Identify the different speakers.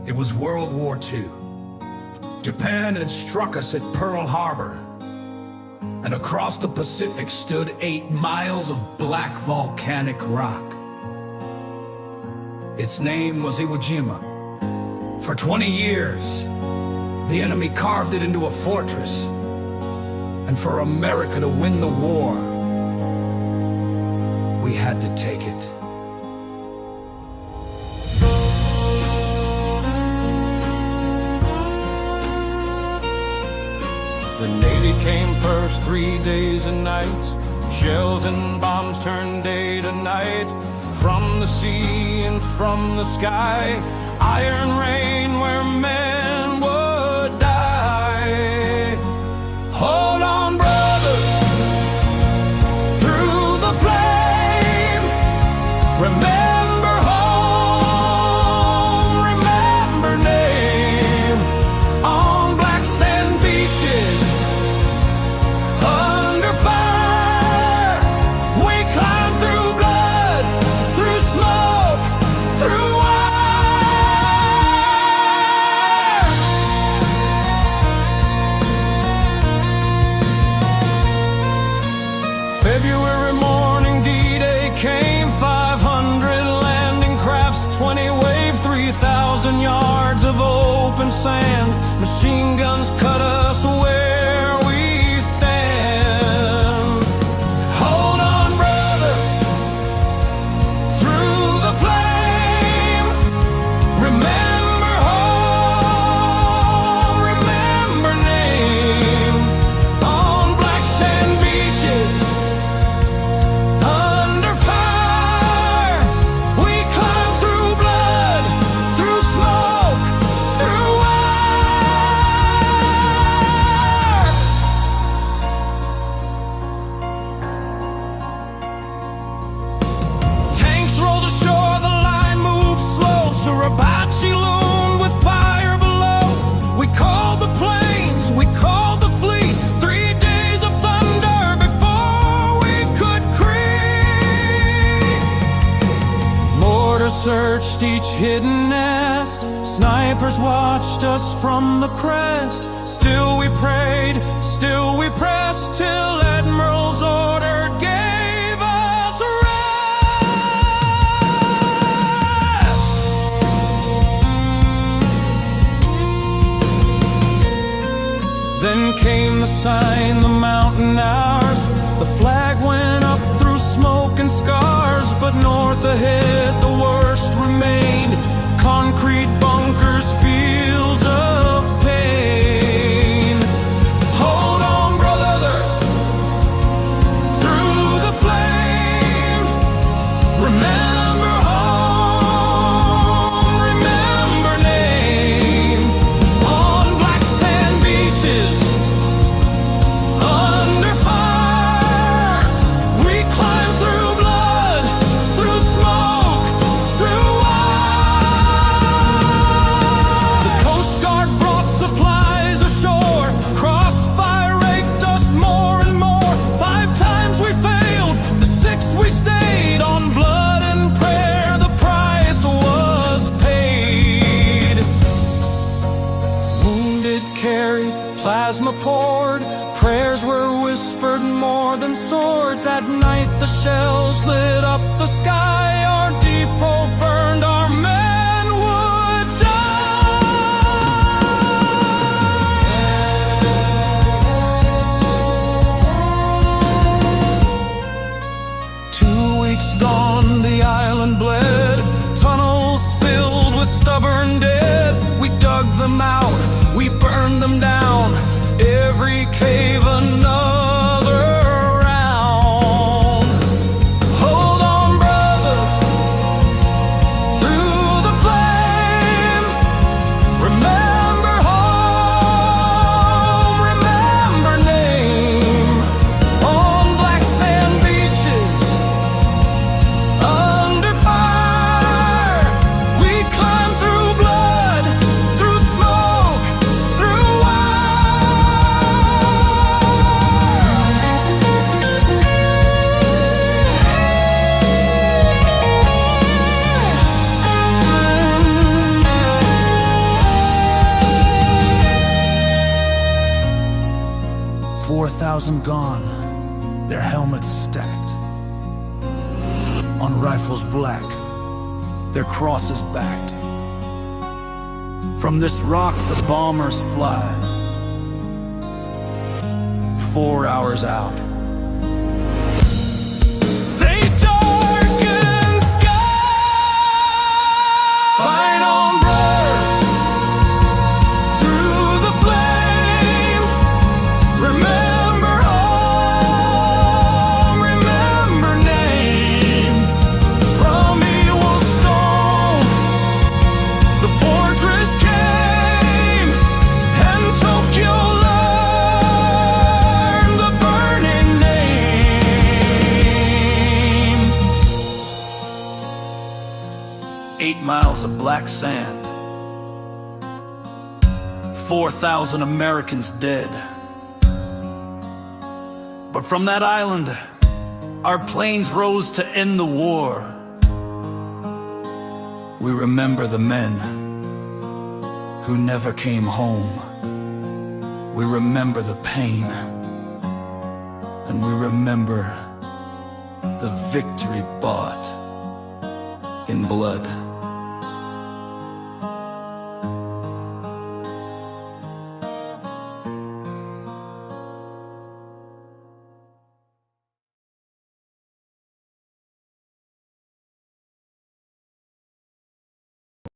Speaker 1: It was World War II. Japan had struck us at Pearl Harbor, and across the Pacific stood 8 miles of black volcanic rock. Its name was Iwo Jima. For 20 years, the enemy carved it into a fortress, and for America to win the war, we had to take it.
Speaker 2: The Navy came first, 3 days and nights. Shells and bombs turned day to night. From the sea and from the sky, iron rain where men would die. Hold on, brother, through the flame. Remember home, remember name. On black sand beaches, under fire, we climb through blood, through smoke, through wire. February morning, D-Day came. 500 landing crafts, 20 wave, 3,000 yards of open sand. Machine guns cut us where we stand. Hold on, brother, through the flame. Remember home, remember name. On black sand beaches, under fire, we climb through blood, through smoke, through wire. Tanks rolled ashore, the line moved slow. Suribachi loomed with fire below. We called the planes, we called the fleet. 3 days of thunder before we could creep. Mortar searched each hidden nest. Snipers watched us from the crest. Still we prayed, still we pressed, till Admiral's order gave us rest. Then came the sign, the mountain ours. The flag went up through smoke and scars. But north ahead the worst remained. Concrete bunkers, fields of pain. Hold on, brother, through the flame. Remember home, remember name. On black sand beaches, under fire, we climb through blood, through smoke, through wire. The Coast Guard brought supplies ashore. Crossfire raked us more and more. 5 times we failed, the 6th we stayed. On blood and prayer, the price was paid. Wounded carried, plasma poured. Prayers were whispered more than swords. At night the shells lit up the sky. Our depot burned, our men would die. 2 weeks gone, the island bled. Tunnels filled with stubborn dead. We dug them out, we burned them down. Every cave another round. Hold on, brother, through the flame. Remember home, remember name. On black sand beaches, under fire, we climb through blood, through smoke, through wire. 2,000 gone, their helmets stacked. On rifles black, their crosses backed. From this rock the bombers fly. 4 hours out, they darken sky. Fight on, brother, through the flame. Remember home, remember name. From Iwo Stone, the fortress came, and Tokyo learned the burning name. 8 miles of black sand, 4,000 Americans dead. But from that island, our planes rose to end the war. We remember the men who never came home. We remember the pain, and we remember the victory bought in blood.